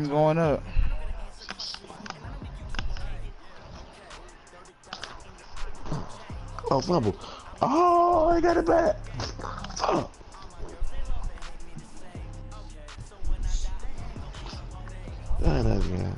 Going up. Oh, fumble. Oh, I got it back. Oh. That is, man.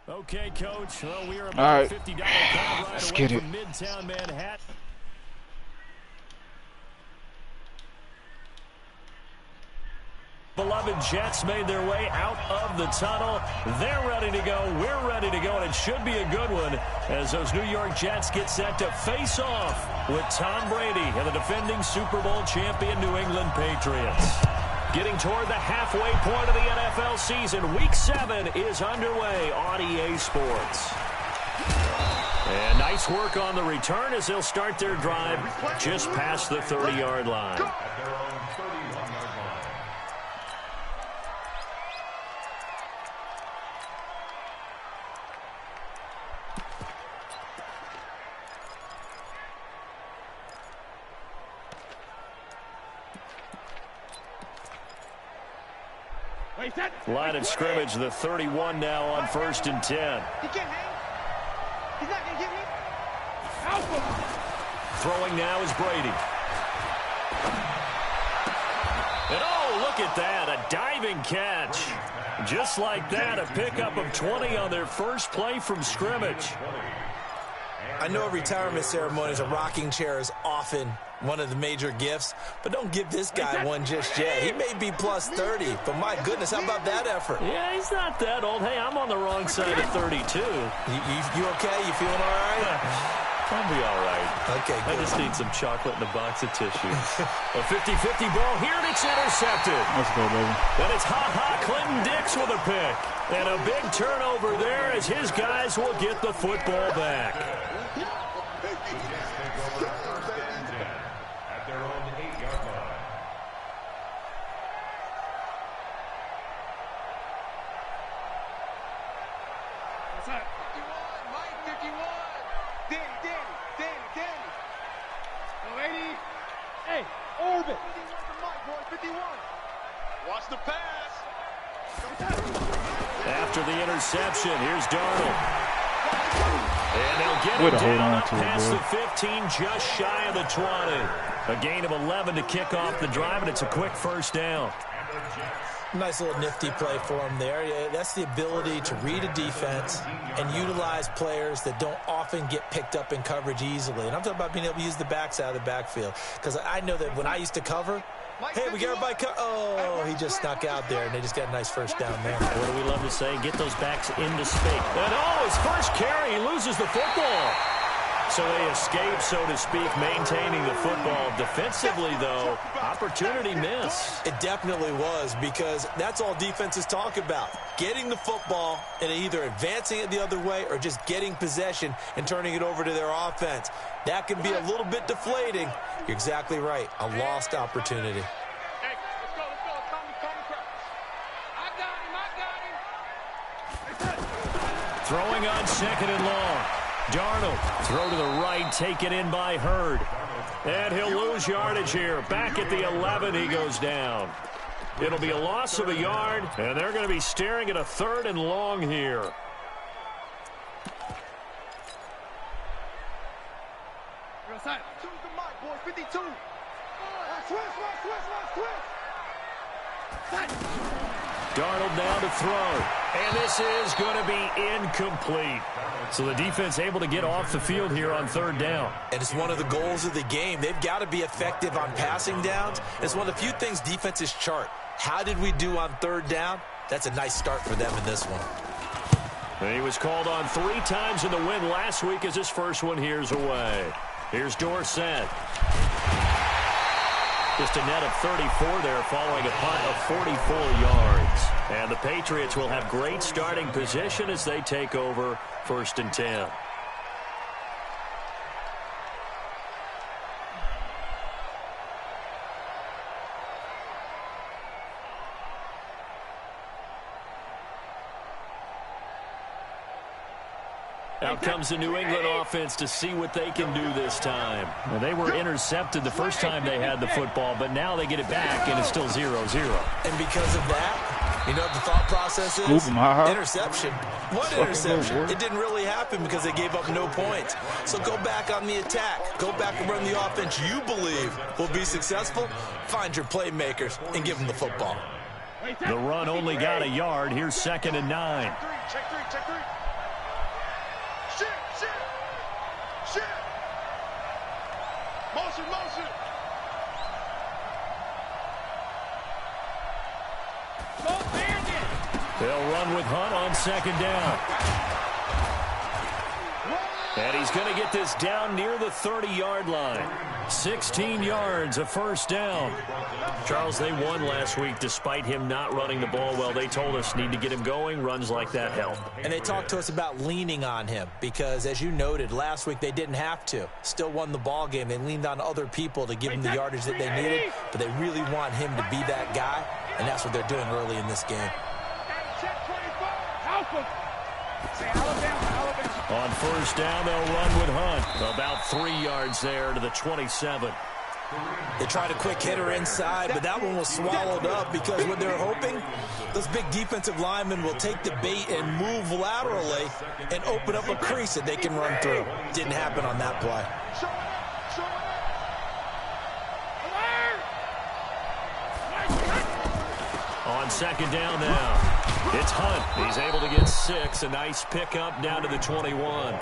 Okay, Coach. Well, we are about all right. $50 right Let's away get it. from Midtown Manhattan. Beloved Jets made their way out of the tunnel. They're ready to go. We're ready to go, and it should be a good one as those New York Jets get set to face off with Tom Brady and the defending Super Bowl champion New England Patriots. Getting toward the halfway point of the NFL season, Week 7 is underway on EA Sports. And nice work on the return as they'll start their drive just past the 30-yard line. Line of scrimmage, the 31 now on 1st and 10. He can't hang. He's not going to get me. Throwing now is Brady. And oh, look at that, a diving catch. Just like that, a pickup of 20 on their first play from scrimmage. I know retirement ceremonies, a rocking chair is often one of the major gifts, but don't give this guy one just yet. He may be plus 30, but my goodness, how about that effort? Yeah, he's not that old. Hey, I'm on the wrong side of 32. You okay? You feeling all right? I'll be all right. Okay, good. I just need some chocolate and a box of tissues. A 50-50 ball here, and it's intercepted. Let's go, baby. And it's Clinton Dix with a pick. And a big turnover there as his guys will get the football back. Watch the pass. After the interception, here's Darnold. And they'll get him down up past the 15, just shy of the 20. A gain of 11 to kick off the drive, and it's a quick first down. Nice little nifty play for him there. Yeah, that's the ability to read a defense and utilize players that don't often get picked up in coverage easily. And I'm talking about being able to use the backs out of the backfield. Because I know that when I used to cover, hey, we got everybody oh, he just snuck out there, and they just got a nice first down there. What do we love to say? Get those backs into space. And oh, his first carry, he loses the football. So they escape, so to speak, maintaining the football. Defensively, though, opportunity miss. It definitely was, because that's all defenses talk about. Getting the football and either advancing it the other way or just getting possession and turning it over to their offense. That can be a little bit deflating. You're exactly right. A lost opportunity. Hey, let's go. I got him. Throwing on 2nd and long. Darnold, throw to the right, taken in by Hurd. And he'll lose yardage here. Back at the 11, he goes down. It'll be a loss of a yard, and they're going to be staring at a 3rd and long here. Choose the mic, boy. 52. Switch. Darnold now to throw. And this is going to be incomplete. So the defense able to get off the field here on 3rd down. And it's one of the goals of the game. They've got to be effective on passing downs. It's one of the few things defenses chart. How did we do on 3rd down? That's a nice start for them in this one. And he was called on 3 times in the win last week as his first one here's away. Here's Dorsett. Just a net of 34 there following a punt of 44 yards. And the Patriots will have great starting position as they take over 1st and 10. Out comes the New England offense to see what they can do this time. Well, they were intercepted the first time they had the football, but now they get it back, and it's still 0-0. And because of that, you know what the thought process is? Interception. What interception? It didn't really happen because they gave up no points. So go back on the attack. Go back and run the offense you believe will be successful. Find your playmakers and give them the football. The run only got a yard. Here's 2nd and 9. Check three. Shit. Motion. They'll run with Hunt on 2nd down. And he's going to get this down near the 30-yard line. 16 yards, a first down. Charles, they won last week despite him not running the ball well. They told us need to get him going. Runs like that help. And they talked to us about leaning on him because, as you noted, last week they didn't have to. Still won the ball game. They leaned on other people to give him the yardage that they needed, but they really want him to be that guy, and that's what they're doing early in this game. On first down, they'll run with Hunt. About 3 yards there to the 27. They tried a quick hitter inside, but that one was swallowed up because what they're hoping, those big defensive linemen will take the bait and move laterally and open up a crease that they can run through. Didn't happen on that play. On 2nd down now. It's Hunt. He's able to get 6. A nice pickup down to the 21.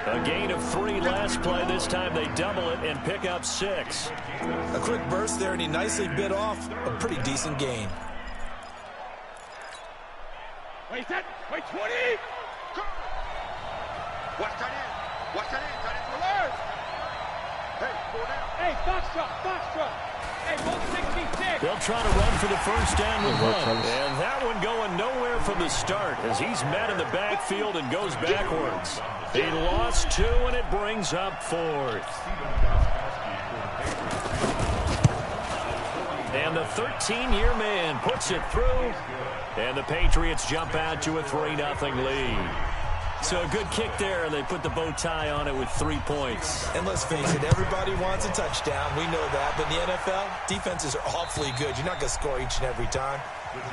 A gain of 3 last play. This time they double it and pick up 6. A quick burst there, and he nicely bit off a pretty decent gain. Wait, 20. Watch that in. Alert. Hey, 4 down. Hey, Foxtrot. Hey, 166. They'll try to run for the first down with Hunt. And that one going nowhere from the start as he's met in the backfield and goes backwards. He lost 2, and it brings up 4th. And the 13-year man puts it through. And the Patriots jump out to a 3-0 lead. So a good kick there, and they put the bow tie on it with 3 points. And let's face it, everybody wants a touchdown. We know that. But in the NFL, defenses are awfully good. You're not going to score each and every time.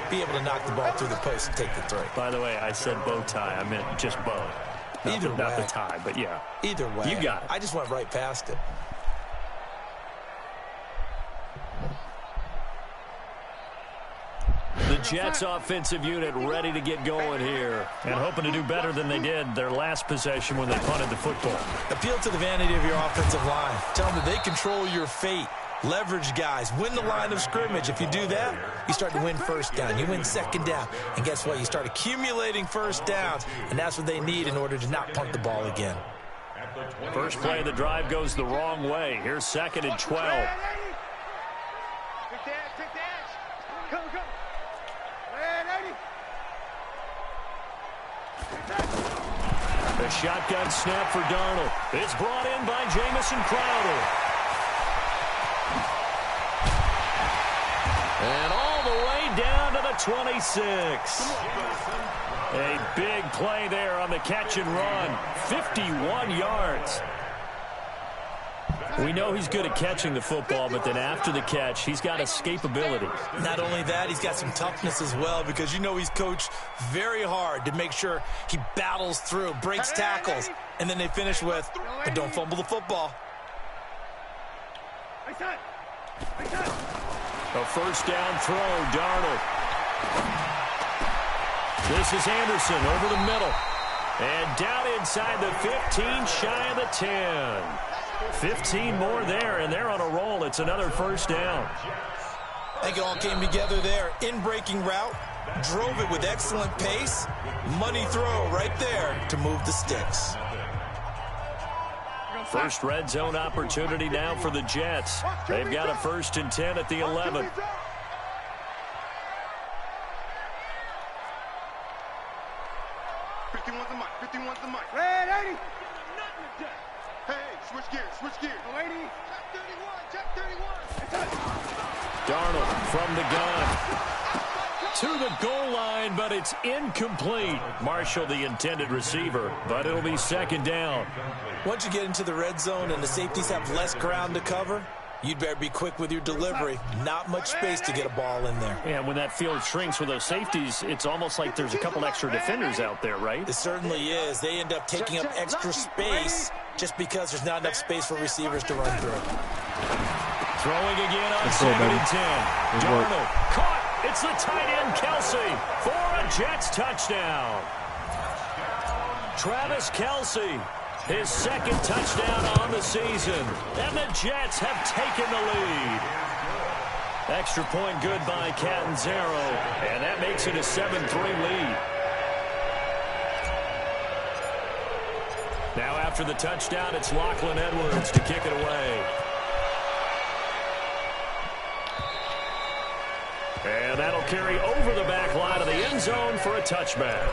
Be able to knock the ball through the post and take the 3. By the way, I said bow tie. I meant just bow. Not the tie, but yeah. Either way. You got it. I just went right past it. The Jets offensive unit ready to get going here and hoping to do better than they did their last possession when they punted the football. Appeal to the vanity of your offensive line. Tell them that they control your fate. Leverage guys. Win the line of scrimmage. If you do that, you start to win first down. You win 2nd down. And guess what? You start accumulating first downs. And that's what they need in order to not punt the ball again. First play of the drive goes the wrong way. Here's 2nd and 12. Come. The shotgun snap for Darnold. It's brought in by Jamison Crowder. And all the way down to the 26. A big play there on the catch and run. 51 yards. We know he's good at catching the football, but then after the catch, he's got escapability. Not only that, he's got some toughness as well because you know he's coached very hard to make sure he battles through, breaks tackles, and then they finish with, but don't fumble the football. A first down throw, Darnold. This is Anderson over the middle. And down inside the 15, shy of the 10. 15 more there, and they're on a roll. It's another first down. I think it all came together there. In-breaking route, drove it with excellent pace. Money throw right there to move the sticks. First red zone opportunity now for the Jets. They've got a 1st and 10 at the 11. Red 80. Hey, switch gears. Lady. Check 31. Darnold from the gun. to the goal line, but it's incomplete. Marshall, the intended receiver, but it'll be second down. Once you get into the red zone and the safeties have less ground to cover, you'd better be quick with your delivery. Not much space to get a ball in there. And when that field shrinks with those safeties, it's almost like there's a couple extra defenders out there, right? It certainly is. They end up taking up extra space just because there's not enough space for receivers to run through. Throwing again on 2nd and 10. Darnold caught. It's the tight end, Kelsey, for a Jets touchdown. Travis Kelsey, his second touchdown on the season. And the Jets have taken the lead. Extra point good by Catanzaro. And that makes it a 7-3 lead. Now after the touchdown, it's Lachlan Edwards to kick it away. And that'll carry over the back line of the end zone for a touchback.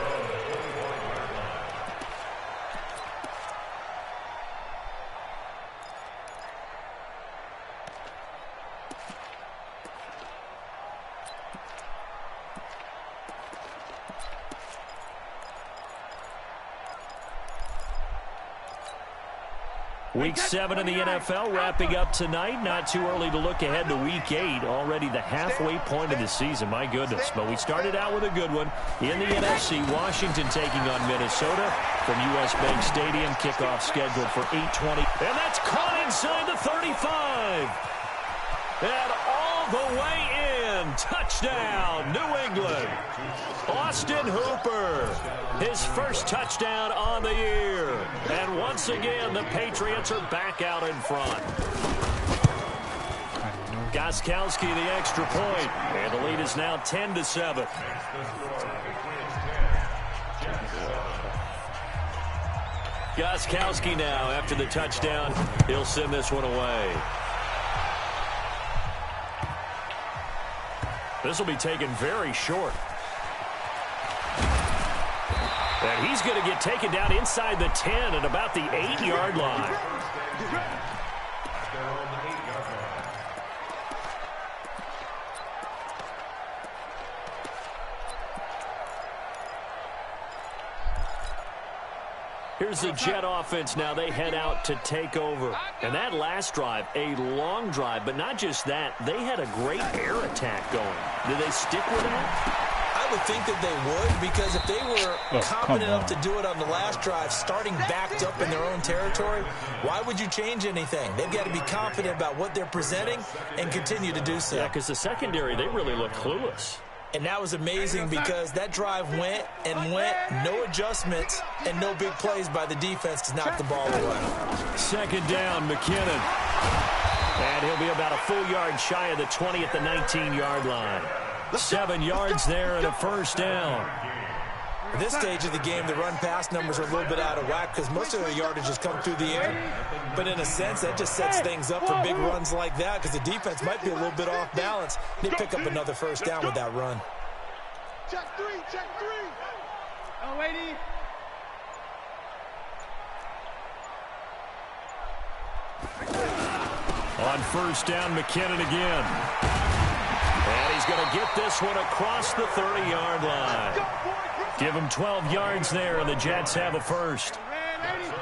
Week 7 in the NFL wrapping up tonight. Not too early to look ahead to Week 8. Already the halfway point of the season. My goodness. But we started out with a good one. In the NFC, Washington taking on Minnesota from U.S. Bank Stadium. Kickoff scheduled for 8:20. And that's caught inside the 35. And all the way in. Touchdown, New England. Austin Hooper, his first touchdown on the year. And once again, the Patriots are back out in front. Gostkowski, the extra point. And the lead is now 10-7. Gostkowski now, after the touchdown, he'll send this one away. This will be taken very short. And he's going to get taken down inside the 10 at about the 8-yard line. Here's the Jet offense now. They head out to take over. And that last drive, a long drive, but not just that. They had a great air attack going. Did they stick with that? I would think that they would, because if they were confident enough to do it on the last drive, starting backed up in their own territory, why would you change anything? They've got to be confident about what they're presenting and continue to do so. Yeah, because the secondary, they really look clueless. And that was amazing because that drive went and went, no adjustments, and no big plays by the defense to knock the ball away. Second down, McKinnon. And he'll be about a full yard shy of the 20 at the 19-yard line. 7 yards there and a first down. At this stage of the game, the run-pass numbers are a little bit out of whack because most of their yardage has come through the air. But in a sense, that just sets things up for big runs like that because the defense might be a little bit off balance. They pick up another first down with that run. Check three, check three. Oh, lady. On first down, McKinnon again. And he's going to get this one across the 30-yard line. Give him 12 yards there, and the Jets have a first.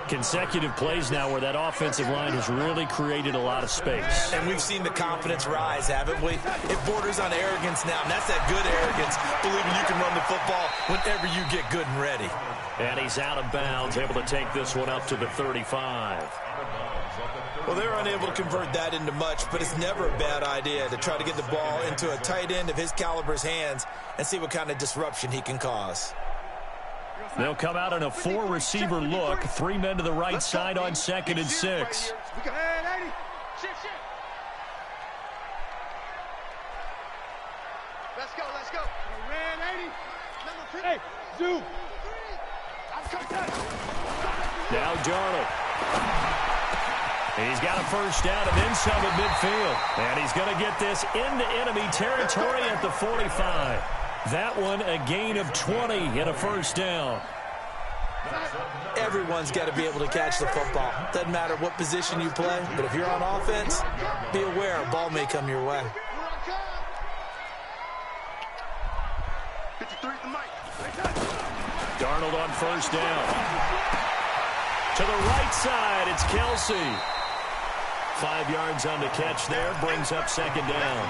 Consecutive plays now where that offensive line has really created a lot of space. And we've seen the confidence rise, haven't we? It borders on arrogance now, and that's that good arrogance, believing you can run the football whenever you get good and ready. And he's out of bounds, able to take this one up to the 35. Well, they're unable to convert that into much, but it's never a bad idea to try to get the ball into a tight end of his caliber's hands and see what kind of disruption he can cause. They'll come out in a 4-receiver look. 3 men to the right side on 2nd and 6. Let's go, let's go. Hey, Zoo. Now Darnold. He's got a first down and then some at midfield. And he's going to get this into enemy territory at the 45. That one a gain of 20 and a first down. Everyone's got to be able to catch the football. Doesn't matter what position you play, but if you're on offense, be aware a ball may come your way. Darnold on first down. To the right side, it's Kelsey. 5 yards on the catch there, brings up second down.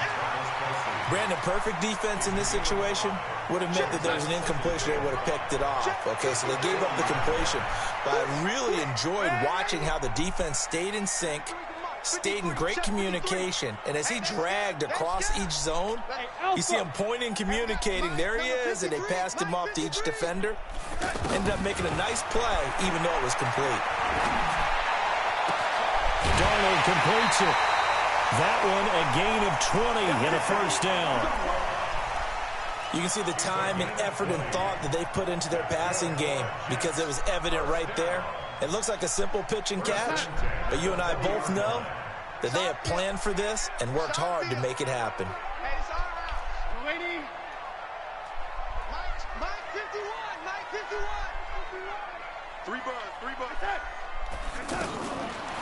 Brandon, perfect defense in this situation would have meant that there was an incompletion. They would have picked it off. Okay, so they gave up the completion. But I really enjoyed watching how the defense stayed in sync, stayed in great communication, and as he dragged across each zone, you see him pointing, communicating. There he is, and they passed him off to each defender. Ended up making a nice play, even though it was complete. Darnold completes it. That one a gain of 20 and a first down. You can see the time and effort and thought that they put into their passing game because it was evident right there. It looks like a simple pitch and catch, but you and I both know that they have planned for this and worked hard to make it happen.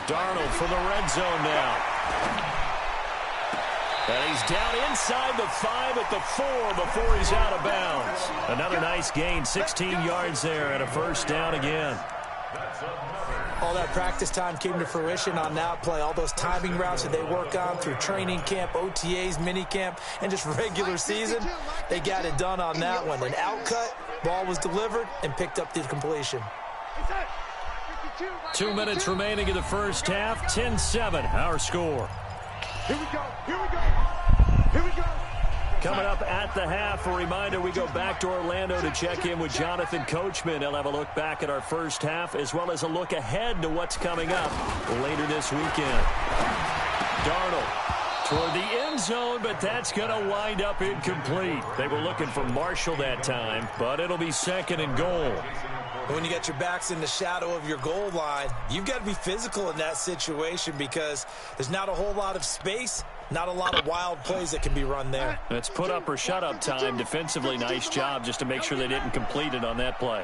Darnold for the red zone now. And he's down inside the 5 at the 4 before he's out of bounds. Another nice gain, 16 yards there and a first down again. All that practice time came to fruition on that play. All those timing routes that they work on through training camp, OTAs, mini camp, and just regular season, they got it done on that one. An outcut, ball was delivered, and picked up the completion. 2 minutes remaining in the first half, 10-7, our score. Here we go. Here we go. Here we go. Coming up at the half, a reminder, we go back to Orlando to check in with Jonathan Coachman. He'll have a look back at our first half as well as a look ahead to what's coming up later this weekend. Darnold toward the end zone, but that's going to wind up incomplete. They were looking for Marshall that time, but it'll be second and goal. When you got your backs in the shadow of your goal line, you've got to be physical in that situation because there's not a whole lot of space, not a lot of wild plays that can be run there. It's put up or shut up time. Defensively, nice job just to make sure they didn't complete it on that play.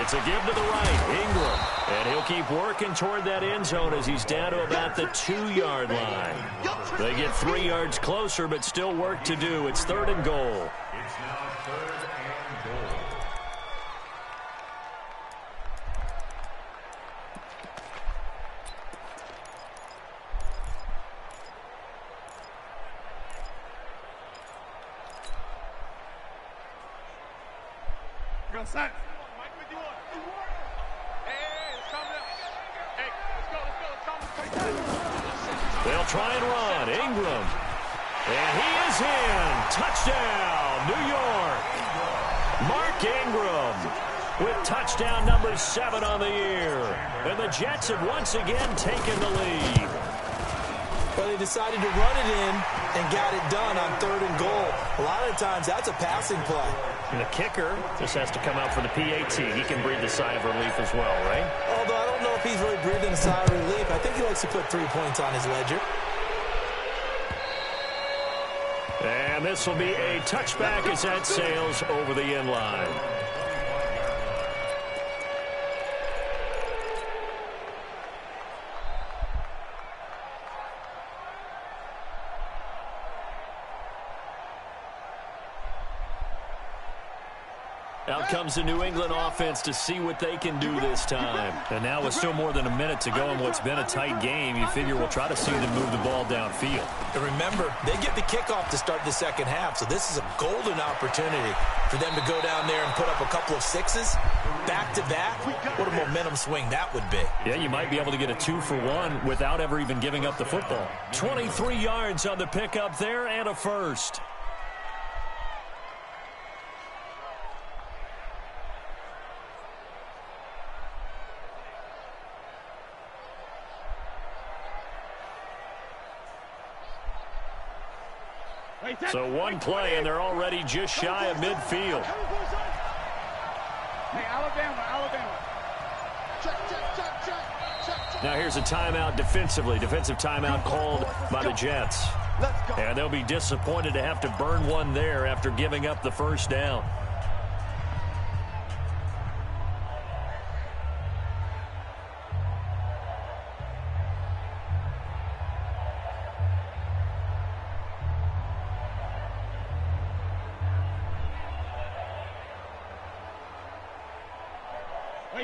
It's a give to the right, Ingram. And he'll keep working toward that end zone as he's down to about the 2-yard line. They get 3 yards closer, but still work to do. It's third and goal. Set. Mike with you on. Hey, let's calm down. Hey, let's go. They'll try and run. Ingram. And he is in. Touchdown, New York. Mark Ingram with touchdown number 7 on the year. And the Jets have once again taken the lead. Well, they decided to run it in and got it done on third and goal. A lot of times, that's a passing play. And the kicker just has to come out for the PAT. He can breathe a sigh of relief as well, right? Although I don't know if he's really breathing a sigh of relief. I think he likes to put 3 points on his ledger. And this will be a touchback as that sails over the end line. Out comes the New England offense to see what they can do this time. And now with still more than a minute to go in what's been a tight game, you figure we'll try to see them move the ball downfield. And remember, they get the kickoff to start the second half, so this is a golden opportunity for them to go down there and put up a couple of sixes back-to-back. What a momentum swing that would be. Yeah, you might be able to get a 2-for-1 without ever even giving up the football. 23 yards on the pickup there and a first. So one play, and they're already just shy of midfield. Hey, Alabama. Check. Now here's a timeout defensively. Defensive timeout called by the Jets. And they'll be disappointed to have to burn one there after giving up the first down.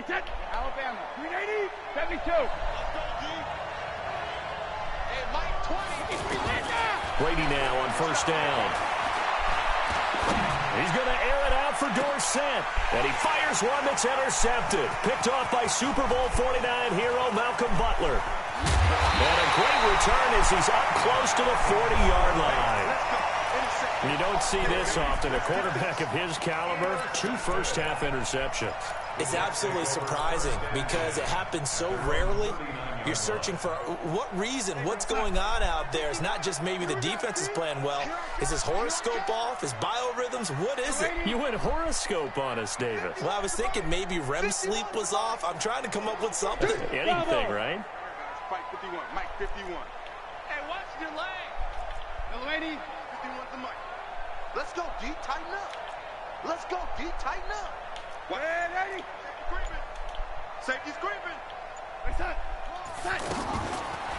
Alabama. 380. 72. Let's go, D. Hey, Mike 20. Brady now on first down. He's going to air it out for Dorsett. And he fires one that's intercepted. Picked off by Super Bowl 49 hero Malcolm Butler. And a great return as he's up close to the 40-yard line. You don't see this often. A quarterback of his caliber, 2 first-half interceptions. It's absolutely surprising because it happens so rarely. You're searching for what reason, what's going on out there. It's not just maybe the defense is playing well. Is his horoscope off? His biorhythms? What is it? You went horoscope on us, David. Well, I was thinking maybe REM sleep was off. I'm trying to come up with something. Anything, right? Mike 51. Mike 51. Hey, watch your leg. Delaney. 51 to Mike. Let's go, D. Tighten up. Let's go, D. Tighten up. 180. Safety's creeping.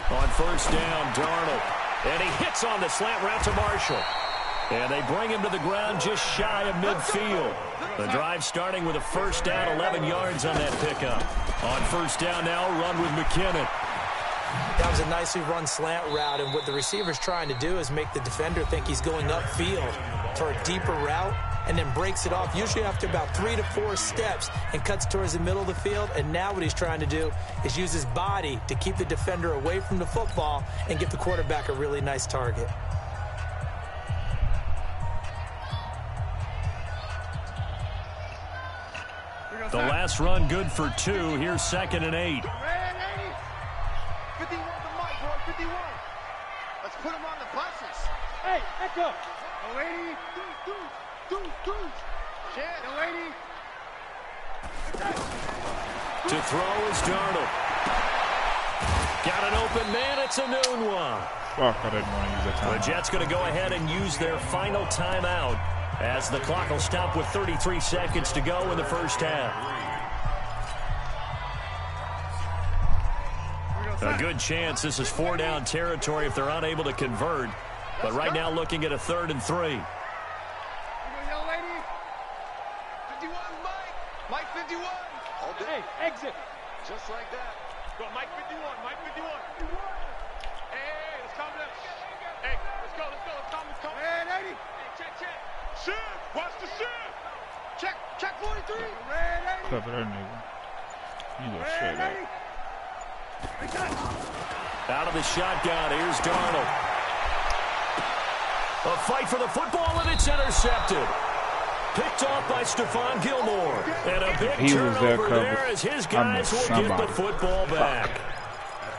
On first down, Darnold. And he hits on the slant route to Marshall. And they bring him to the ground just shy of midfield. The drive starting with a first down, 11 yards on that pickup. On first down now, run with McKinnon. That was a nicely run slant route, and what the receiver's trying to do is make the defender think he's going upfield for a deeper route, and then breaks it off, usually after about 3 to 4 steps, and cuts towards the middle of the field. And now what he's trying to do is use his body to keep the defender away from the football and give the quarterback a really nice target. The last run good for 2. Here's 2nd and 8. 51 to Mike, boy, 51. Let's put him on the buses. Hey, echo. Delaney. Deuce. Shit, Delaney. To throw is Darnold. Got an open man. It's a noon one. Fuck, I didn't want to use that time. The Jets going to go ahead and use their final timeout as the clock will stop with 33 seconds to go in the first half. A good chance this is 4-down territory if they're unable to convert. But right now looking at a 3rd and 3. Young lady. 51, Mike. Mike 51. All day. Hey, exit. Just like that. Go, Mike 51. Mike 51. Hey, let's calm down. Hey, let's go. Let's calm. Hey, 80. Hey, check. Shift. Watch the shift. Check 43. Red 80. Cover that nigga. You go straight up. Out of the shotgun, here's Darnold. A fight for the football, and it's intercepted. Picked off by Stephon Gilmore. And a big turnover there as his guys will get the football back.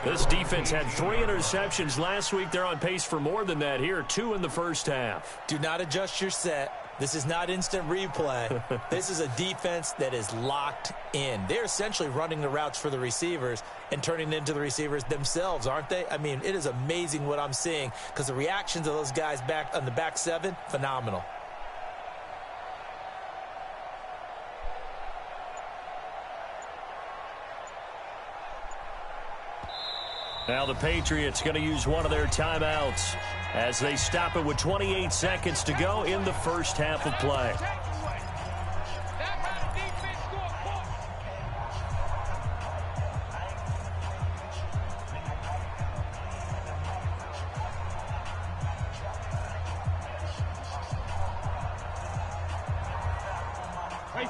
This defense had 3 interceptions last week. They're on pace for more than that here, 2 in the first half. Do not adjust your set. This is not instant replay. This is a defense that is locked in. They're essentially running the routes for the receivers and turning it into the receivers themselves, aren't they? I mean, it is amazing what I'm seeing because the reactions of those guys back on the back 7, phenomenal. Now the Patriots going to use one of their timeouts as they stop it with 28 seconds to go in the first half of play.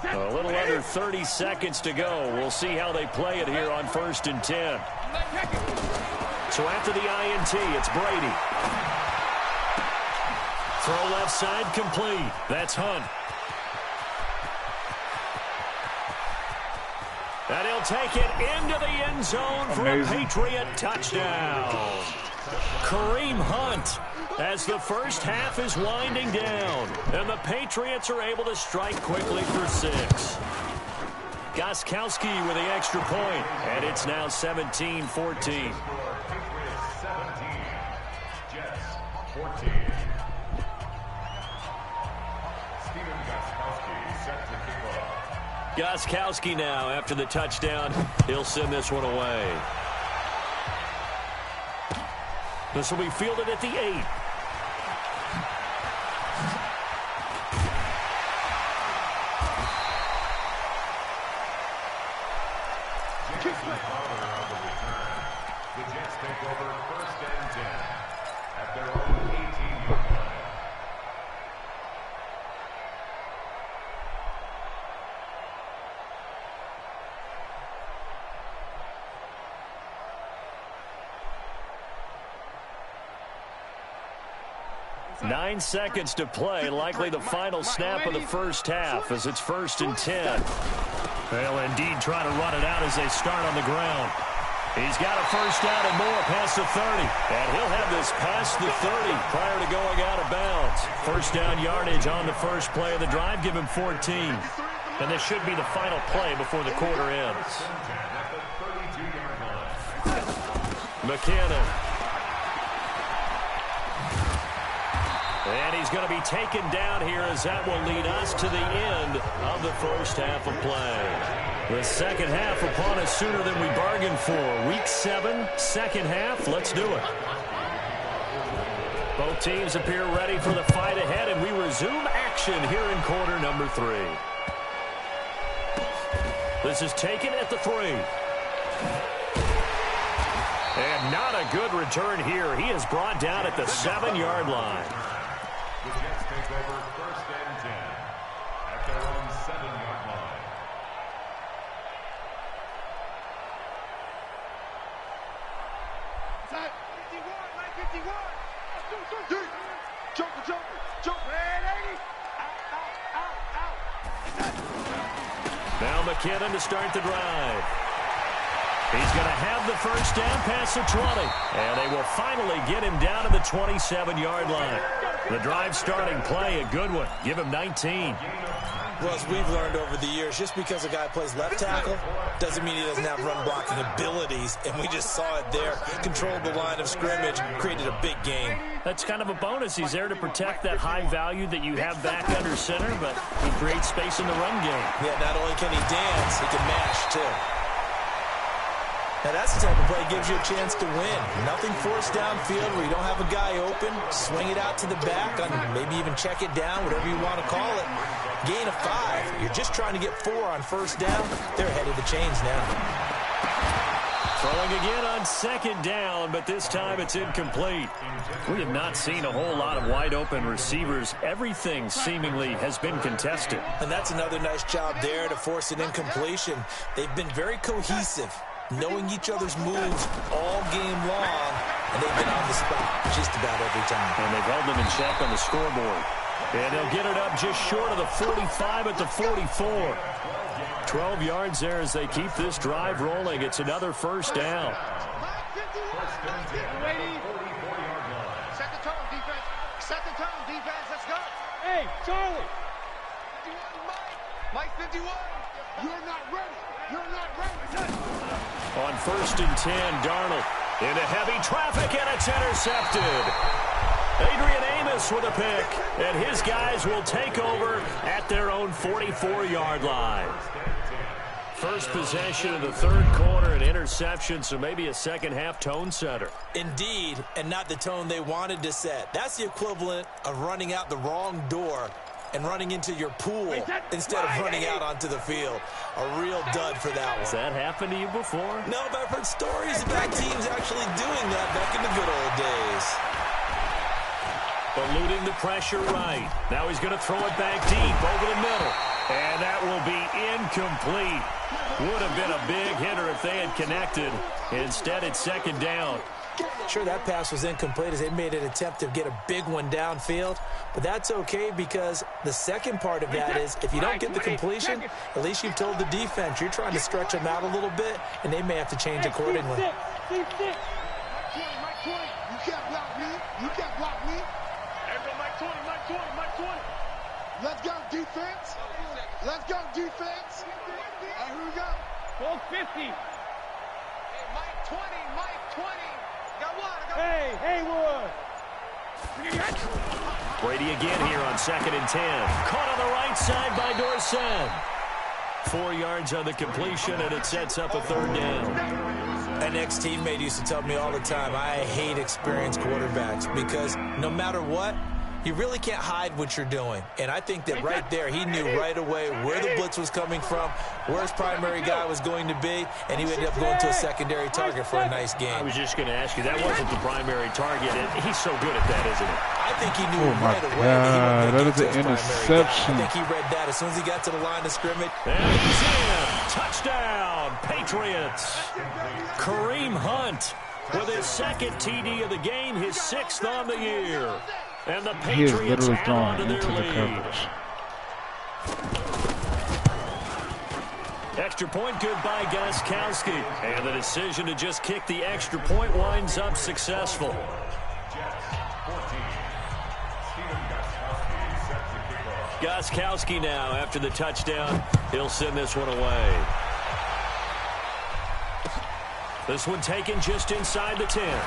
A little under 30 seconds to go. We'll see how they play it here on 1st and 10. So after the INT, it's Brady. Throw left side complete. That's Hunt. And he'll take it into the end zone for a Patriot touchdown. Kareem Hunt as the first half is winding down. And the Patriots are able to strike quickly for 6. Gostkowski with the extra point. And it's now 17-14. Gostkowski now after the touchdown. He'll send this one away. This will be fielded at the 8. 9 seconds to play, likely the final snap of the first half as it's 1st and 10. They'll indeed try to run it out as they start on the ground. He's got a first down and more past the 30. And he'll have this past the 30 prior to going out of bounds. First down yardage on the first play of the drive. Give him 14. And this should be the final play before the quarter ends. McKinnon. And he's going to be taken down here as that will lead us to the end of the first half of play. The second half upon us sooner than we bargained for. Week 7, second half. Let's do it. Both teams appear ready for the fight ahead, and we resume action here in quarter number 3. This is taken at the 3. And not a good return here. He is brought down at the 7-yard line. The Jets take over 1st and 10 at their own 7-yard line. Side 51, line 51. Joker. Ready? Out. Now McKinnon to start the drive. He's going to have the first down past the 20. And they will finally get him down to the 27-yard line. The drive starting play, a good one. Give him 19. Well, as we've learned over the years, just because a guy plays left tackle doesn't mean he doesn't have run blocking abilities. And we just saw it there. Controlled the line of scrimmage, created a big game. That's kind of a bonus. He's there to protect that high value that you have back under center, but he creates space in the run game. Yeah, not only can he dance, he can mash, too. Now, that's the type of play that gives you a chance to win. Nothing forced downfield where you don't have a guy open. Swing it out to the back, maybe even check it down, whatever you want to call it. Gain of 5. You're just trying to get 4 on first down. They're ahead of the chains now. Throwing again on second down, but this time it's incomplete. We have not seen a whole lot of wide-open receivers. Everything seemingly has been contested. And that's another nice job there to force an incompletion. They've been very cohesive, knowing each other's moves all game long, and they've been on the spot just about every time. And they've held them in check on the scoreboard. And they'll get it up just short of the 45 at the 44. 12 yards there as they keep this drive rolling. It's another first down. Set the tone, defense. Set the tone, defense. Let's go. Hey, Charlie. 51, Mike 51. You're not ready. On 1st and 10, Darnold into heavy traffic, and it's intercepted. Adrian Amos with a pick, and his guys will take over at their own 44-yard line. First possession of the third quarter, an interception, so maybe a second-half tone setter. Indeed, and not the tone they wanted to set. That's the equivalent of running out the wrong door and running into your pool instead of running out onto the field. A real dud for that one. Has that happened to you before? No, but I've heard stories about teams actually doing that back in the good old days. Eluding the pressure right. Now he's going to throw it back deep over the middle. And that will be incomplete. Would have been a big hitter if they had connected. Instead, it's second down. Sure, that pass was incomplete as they made an attempt to get a big one downfield. But that's okay because the second part of that is if you don't get the completion, at least you've told the defense you're trying to stretch them out a little bit, and they may have to change accordingly. Mike 20. You can't block me. Everyone, Mike 20. Let's go, defense. All right, here we go. 1250. Hey, Mike 20. Got one. Hey, Haywood. Brady again here on 2nd and 10. Caught on the right side by Dorsett. 4 yards on the completion, and it sets up a third down. An ex-teammate used to tell me all the time, I hate experienced quarterbacks because no matter what, you really can't hide what you're doing. And I think that right there, he knew right away where the blitz was coming from, where his primary guy was going to be, and he ended up going to a secondary target for a nice game. I was just going to ask you, that wasn't the primary target. He's so good at that, isn't he? I think he knew right away that he is an interception. I think he read that as soon as he got to the line of scrimmage. And he's in. Touchdown, Patriots. Kareem Hunt with his second TD of the game, his 6th on the year. And the He is Patriots literally add throwing on to their into the lead. coverage. Extra point good by Gostkowski. And the decision to just kick the extra point winds up successful. Gostkowski now after the touchdown. He'll send this one away. This one taken just inside the 10.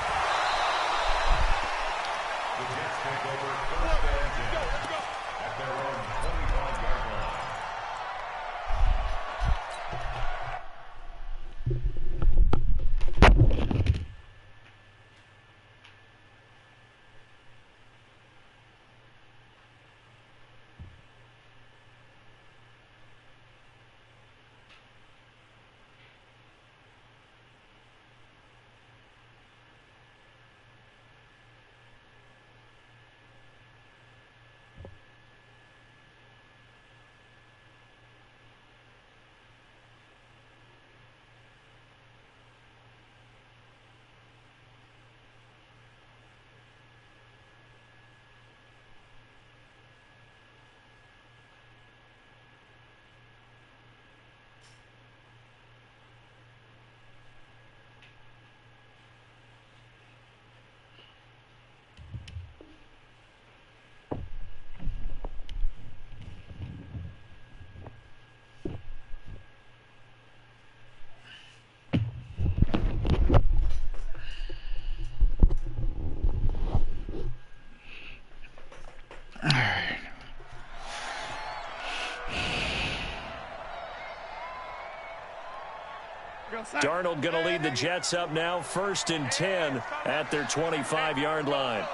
Darnold going to lead the Jets up now, 1st and 10 at their 25-yard line.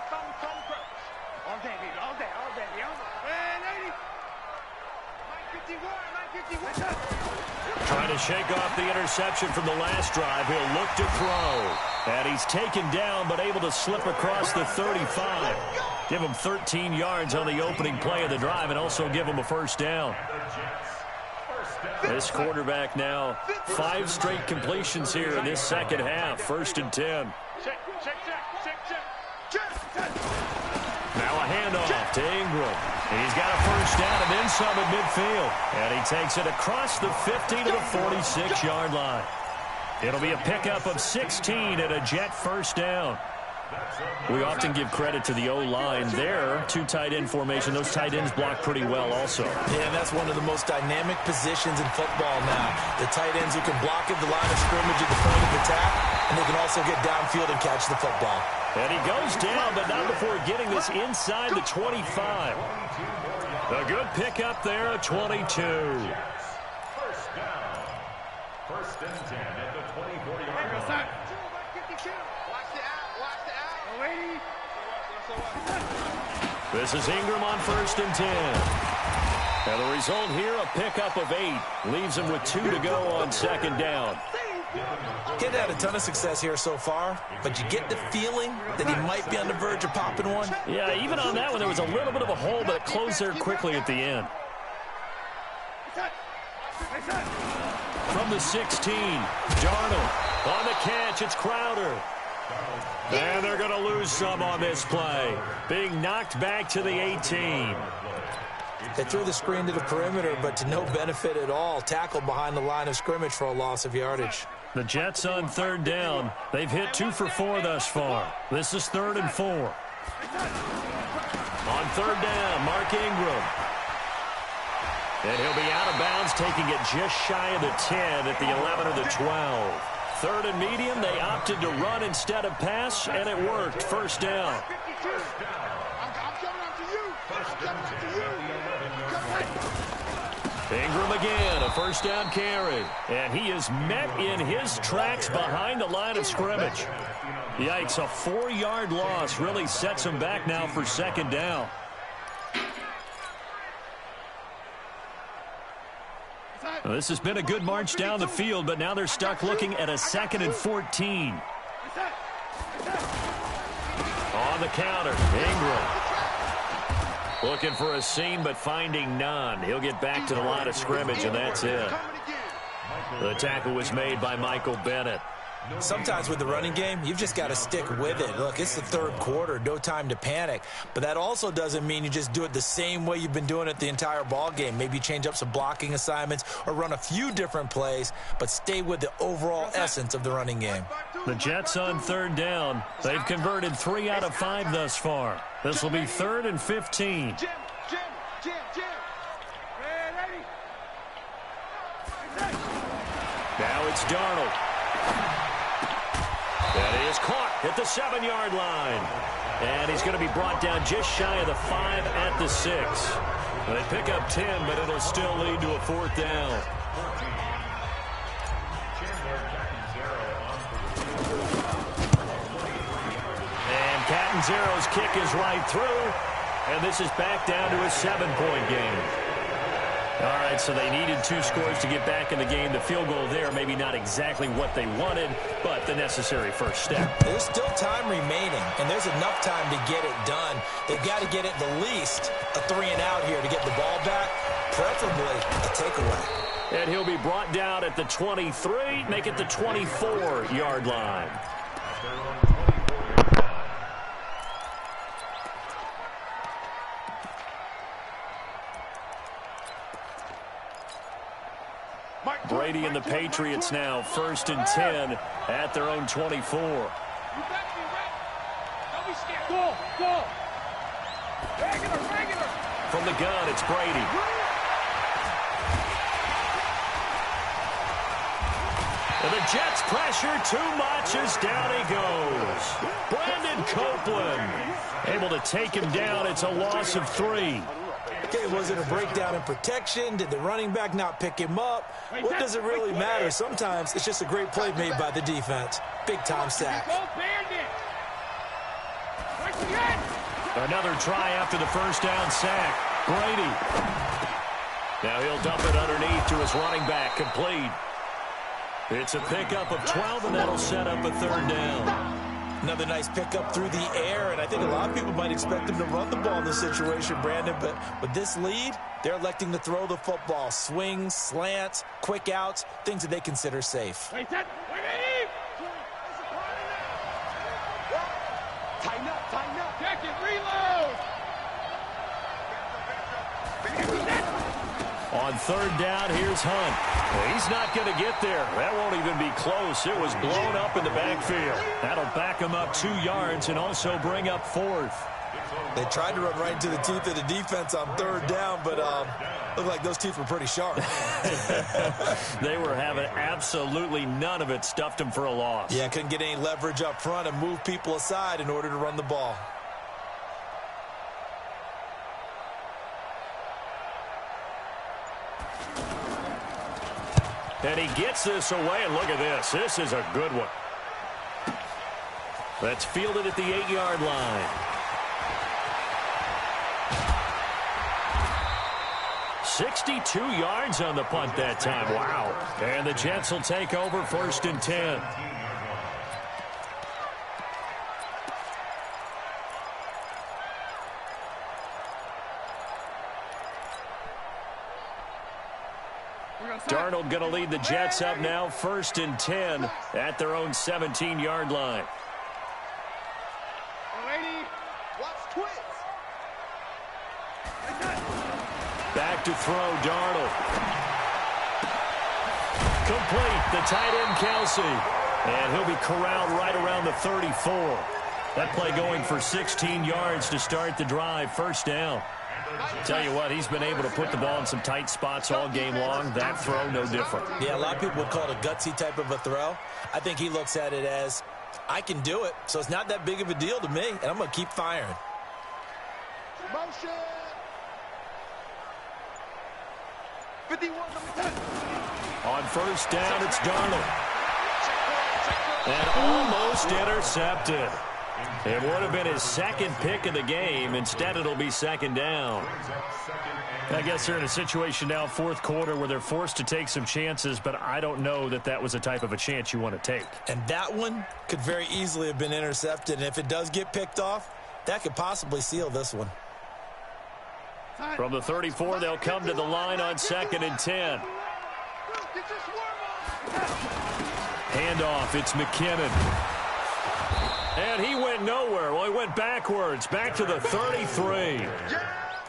Trying to shake off the interception from the last drive. He'll look to throw. And he's taken down, but able to slip across the 35. Give him 13 yards on the opening play of the drive and also give him a first down. This quarterback now 5 straight completions here in this second half. 1st and 10. Now a handoff to Ingram. He's got a first down and then some at midfield. And he takes it across the 50 to the 46-yard line. It'll be a pickup of 16 and a Jet first down. We often give credit to the O-line there. 2 tight end formation. Those tight ends block pretty well also. Yeah, and that's one of the most dynamic positions in football now. The tight ends who can block at the line of scrimmage at the point of attack, and they can also get downfield and catch the football. And he goes down, but not before getting this inside the 25. A good pickup there at 22. First down. 1st and 10 at the 24-yard line. This is Ingram on 1st and 10. And the result here, a pickup of 8. Leaves him with 2 to go on 2nd down. Kid had a ton of success here so far, but you get the feeling that he might be on the verge of popping one. Yeah, even on that one, there was a little bit of a hole, but it closed there quickly at the end. From the 16, Darnold. On the catch, it's Crowder. And they're going to lose some on this play. Being knocked back to the 18. They threw the screen to the perimeter, but to no benefit at all. Tackled behind the line of scrimmage for a loss of yardage. The Jets on 3rd down. They've hit 2 for 4 thus far. This is 3rd and 4. On 3rd down, Mark Ingram. And he'll be out of bounds, taking it just shy of the 10 at the 11 or the 12. 3rd and medium, they opted to run instead of pass, and it worked. First down. Ingram again, a first down carry. And he is met in his tracks behind the line of scrimmage. Yikes, a 4-yard loss really sets him back now for 2nd down. Well, this has been a good march down the field, but now they're stuck looking at a 2nd and 14. On the counter, Ingram. Looking for a seam, but finding none. He'll get back to the line of scrimmage, and that's it. The tackle was made by Michael Bennett. Sometimes with the running game, you've just got to stick with it. Look, it's the third quarter, no time to panic. But that also doesn't mean you just do it the same way you've been doing it the entire ball game. Maybe change up some blocking assignments or run a few different plays, but stay with the overall essence of the running game. The Jets on third down. They've converted 3 out of 5 thus far. This will be 3rd and 15. Jim. Now it's Darnold. That is caught at the 7-yard line. And he's going to be brought down just shy of the 5 at the 6. Well, they pick up 10, but it'll still lead to a 4th down. And Catanzaro's kick is right through. And this is back down to a 7-point game. All right, so they needed 2 scores to get back in the game. The field goal there, maybe not exactly what they wanted, but the necessary first step. There's still time remaining, and there's enough time to get it done. They've got to get at the least a 3-and-out here to get the ball back, preferably a takeaway. And he'll be brought down at the 23, make it the 24-yard line. Brady and the Patriots now 1st and 10 at their own 24. You better be ready. Don't be scared. Go. Regular. From the gun, it's Brady. And the Jets pressure too much as down he goes. Brandon Copeland able to take him down. It's a loss of 3. Okay, was it a breakdown in protection? Did the running back not pick him up? What does it really matter? Sometimes it's just a great play made by the defense. Big-time sack. Another try after the first down sack. Brady. Now he'll dump it underneath to his running back. Complete. It's a pickup of 12, and that'll set up a 3rd down. Another nice pickup through the air, and I think a lot of people might expect them to run the ball in this situation, Brandon, but with this lead, they're electing to throw the football. Swings, slants, quick outs, things that they consider safe. Tighten up. Check it, reload. On 3rd down, here's Hunt. Well, he's not going to get there. That won't even be close. It was blown up in the backfield. That'll back him up 2 yards and also bring up 4th. They tried to run right into the teeth of the defense on 3rd down, but looked like those teeth were pretty sharp. They were having absolutely none of it. Stuffed them for a loss. Yeah, couldn't get any leverage up front and move people aside in order to run the ball. And he gets this away, and look at this. This is a good one. That's fielded at the 8-yard line. 62 yards on the punt that time. Wow. And the Jets will take over 1st and 10. Darnold going to lead the Jets up now 1st and 10 at their own 17-yard line. Back to throw, Darnold. Complete, the tight end, Kelsey. And he'll be corralled right around the 34. That play going for 16 yards to start the drive. 1st down. Tell you what, he's been able to put the ball in some tight spots all game long. That throw, no different. Yeah, a lot of people would call it a gutsy type of a throw. I think he looks at it as, I can do it, so it's not that big of a deal to me, and I'm going to keep firing. Motion. 51, number 10. On 1st down, it's Darnold. And almost intercepted. It would have been his 2nd pick of the game. Instead, it'll be 2nd down. I guess they're in a situation now, 4th quarter, where they're forced to take some chances, but I don't know that that was the type of a chance you want to take. And that one could very easily have been intercepted. And if it does get picked off, that could possibly seal this one. From the 34, they'll come to the line on 2nd and 10. handoff. It's McKinnon. And he went nowhere. Well, he went backwards, back to the 33.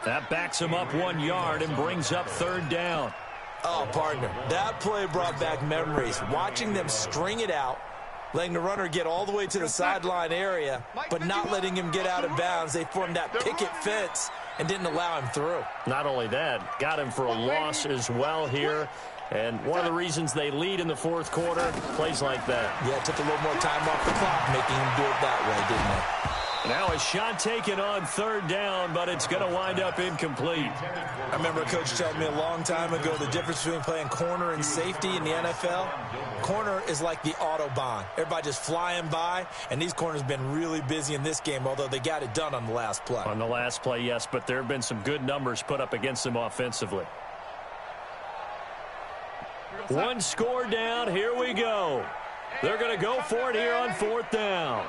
That backs him up 1 yard and brings up 3rd down. Oh, partner, that play brought back memories. Watching them string it out, letting the runner get all the way to the sideline area, but not letting him get out of bounds. They formed that picket fence and didn't allow him through. Not only that, got him for a loss as well here. And one of the reasons they lead in the 4th quarter, plays like that. Yeah, it took a little more time off the clock, making him do it that way, didn't it? Now a shot taken on 3rd down, but it's going to wind up incomplete. I remember a coach telling me a long time ago the difference between playing corner and safety in the NFL. Corner is like the Autobahn. Everybody just flying by, and these corners have been really busy in this game, although they got it done on the last play. On the last play, yes, but there have been some good numbers put up against them offensively. 1 score down. Here we go. They're going to go for it here on 4th down.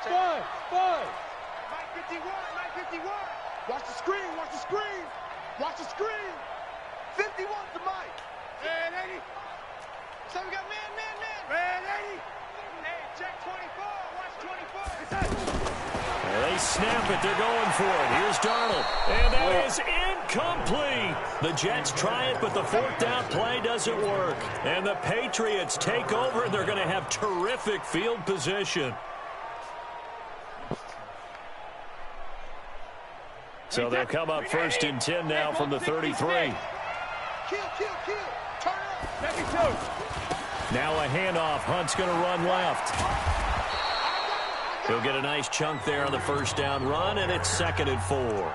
5. Mike 51, Mike 51. Watch the screen, watch the screen. Watch the screen. 51 to Mike. Man 80. So we got man. Man 80. Hey, check 24. Watch 24. They snap it. They're going for it. Here's Darnold. And that is incomplete. The Jets try it, but the 4th down play doesn't work. And the Patriots take over, and they're going to have terrific field position. So they'll come up 1st and 10 now from the 33. Kill. Turn up. Now a handoff. Hunt's going to run left. He'll get a nice chunk there on the 1st down run, and it's 2nd and 4.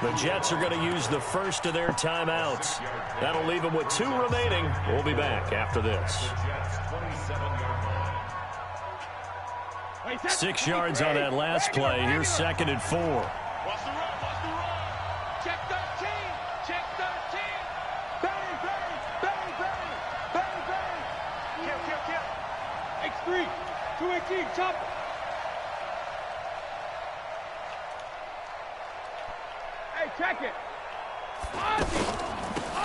The Jets are going to use the first of their timeouts. That'll leave them with 2 remaining. We'll be back after this. 6 yards on that last play. Here's 2nd and 4. Watch the run. Check 13. Check 13. Bang. Kill. X3. 218. Chop. Hey, check it.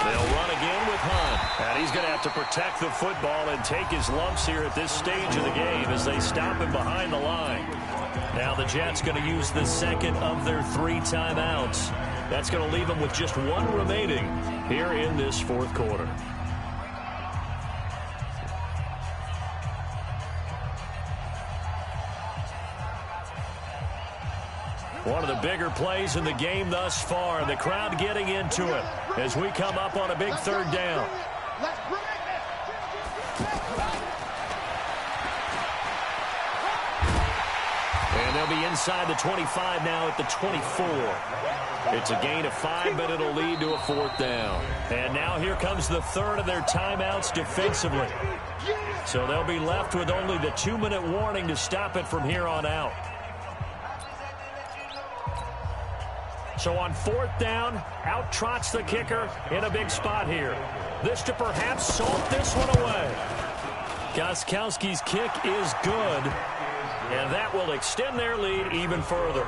They'll run again with Hunt. And he's going to have to protect the football and take his lumps here at this stage of the game as they stop him behind the line. Now the Jets going to use the 2nd of their 3 timeouts. That's going to leave them with just 1 remaining here in this 4th quarter. One of the bigger plays in the game thus far. The crowd getting into it as we come up on a big 3rd down. And they'll be inside the 25 now at the 24. It's a gain of 5, but it'll lead to a 4th down. And now here comes the 3rd of their timeouts defensively. So they'll be left with only the 2-minute warning to stop it from here on out. So on 4th down, out trots the kicker in a big spot here. This to perhaps salt this one away. Gostkowski's kick is good, and that will extend their lead even further.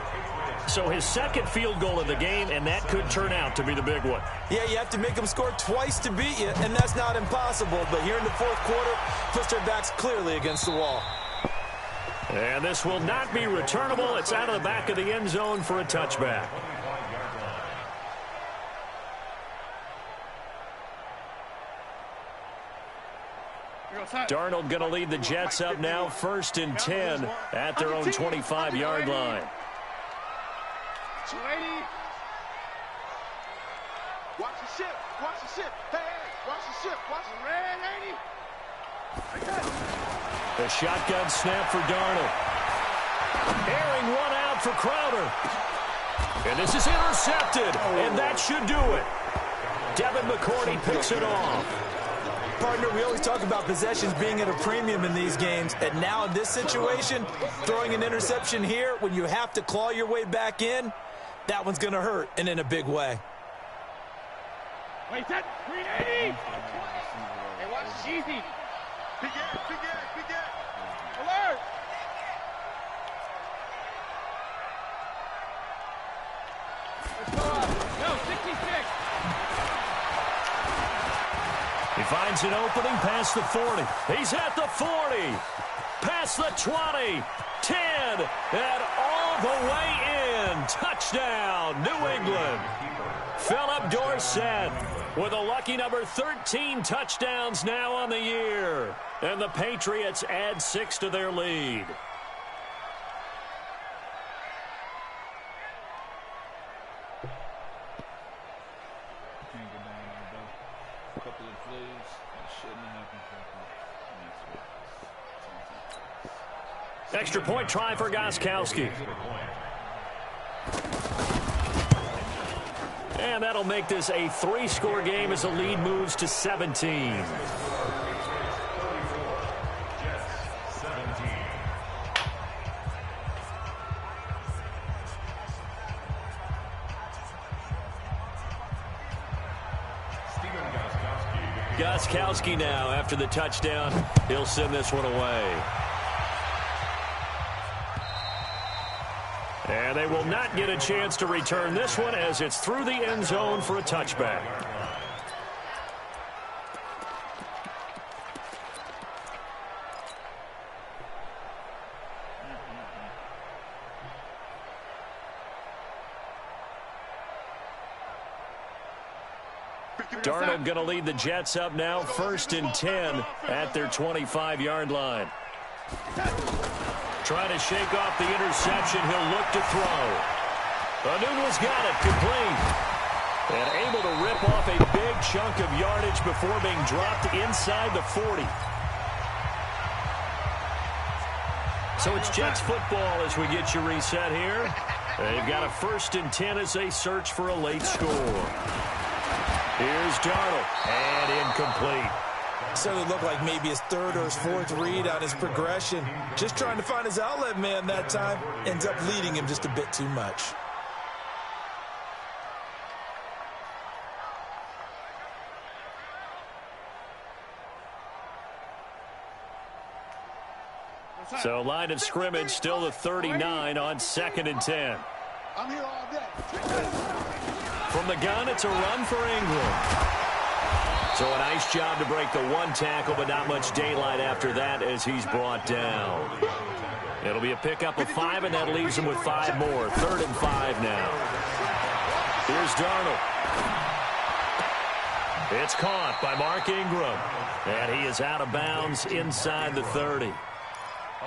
So his 2nd field goal of the game, and that could turn out to be the big one. Yeah, you have to make them score twice to beat you, and that's not impossible. But here in the 4th quarter, puts their backs clearly against the wall. And this will not be returnable. It's out of the back of the end zone for a touchback. Darnold going to lead the Jets up now, 1st and 10 at their own 25-yard line. 280. Watch the ship. Hey, watch the ship. Watch the red 80. The shotgun snap for Darnold. Airing one out for Crowder. And this is intercepted, and that should do it. Devin McCourty picks it off. Partner, we always talk about possessions being at a premium in these games, and now in this situation, throwing an interception here when you have to claw your way back in, that one's going to hurt, and in a big way. Wait, that 380. Hey, watch this. Easy. Big air. Alert. Let's go up. No, 66. He Finds an opening past the 40. He's at the 40. Past the 20. 10. And all the way in. Touchdown, New England. Philip Dorsett with a lucky number 13 touchdowns now on the year. And the Patriots add 6 to their lead. Extra point try for Gostkowski. And that'll make this a 3-score game as the lead moves to 17. Gostkowski now after the touchdown. He'll send this one away. And they will not get a chance to return this one as it's through the end zone for a touchback. Darnold going to lead the Jets up now, 1st and 10 at their 25-yard line. Trying to shake off the interception. He'll look to throw. Anunwa's got it. Complete. And able to rip off a big chunk of yardage before being dropped inside the 40. So it's Jets football as we get you reset here. They've got a 1st and 10 as they search for a late score. Here's Darnold. And incomplete. Certainly looked like maybe his 3rd or his 4th read on his progression. Just trying to find his outlet man that time. Ends up leading him just a bit too much. So line of scrimmage still the 39 on 2nd and 10. I'm here all day. From the gun, it's a run for Ingram. So a nice job to break the 1 tackle, but not much daylight after that as he's brought down. It'll be a pickup of 5, and that leaves him with 5 more. 3rd and 5 now. Here's Darnold. It's caught by Mark Ingram. And he is out of bounds inside the 30.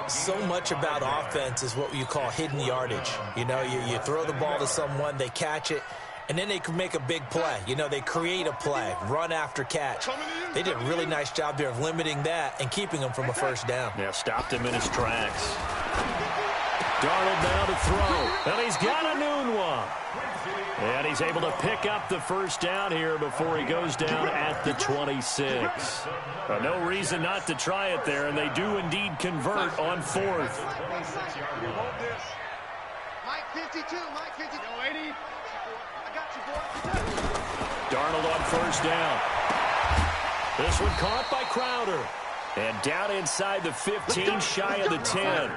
So much about offense is what you call hidden yardage. You know, you throw the ball to someone, they catch it, and then they can make a big play. You know, they create a play, run after catch. They did a really nice job there of limiting that and keeping him from a 1st down. Yeah, stopped him in his tracks. Darnold now to throw. And he's got Anunwa. And he's able to pick up the 1st down here before he goes down at the 26. No reason not to try it there, and they do indeed convert on 4th. Mike 52, Mike 52. Yo, 80. Darnold on 1st down. This one caught by Crowder. And down inside the 15, shy of the 10.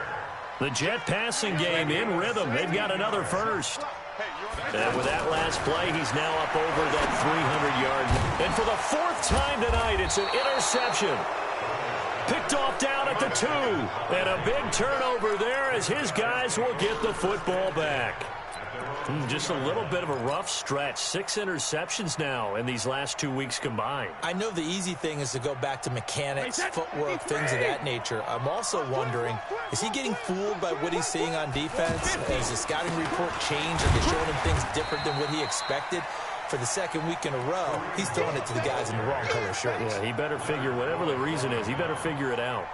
The Jet passing game in rhythm. They've got another 1st. And with that last play, he's now up over that 300-yard. And for the 4th time tonight, it's an interception. Picked off down at the 2. And a big turnover there as his guys will get the football back. Just a little bit of a rough stretch. 6 interceptions now in these last 2 weeks combined. I know the easy thing is to go back to mechanics, footwork, things of that nature. I'm also wondering, is he getting fooled by what he's seeing on defense? Has the scouting report changed? Are they showing him things different than what he expected? For the 2nd week in a row, he's throwing it to the guys in the wrong color shirts. Yeah, he better figure, whatever the reason is, he better figure it out.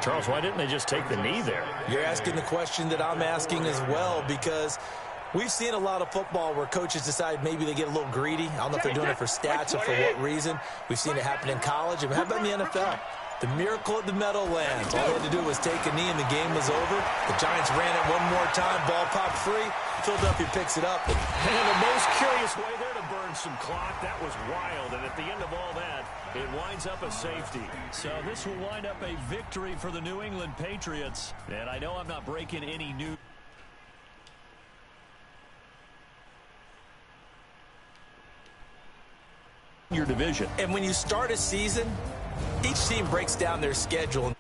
Charles, why didn't they just take the knee there? You're asking the question that I'm asking as well, because we've seen a lot of football where coaches decide maybe they get a little greedy. I don't know if they're doing it for stats or for what reason. We've seen it happen in college. And how about in the NFL? The miracle at the Meadowlands. All they had to do was take a knee and the game was over. The Giants ran it one more time. Ball popped free. Philadelphia picks it up. And the most curious way there to burn some clock. That was wild. And at the end of all that, it winds up a safety. So this will wind up a victory for the New England Patriots. And I know I'm not breaking any news. your division. And when you start a season, each team breaks down their schedule.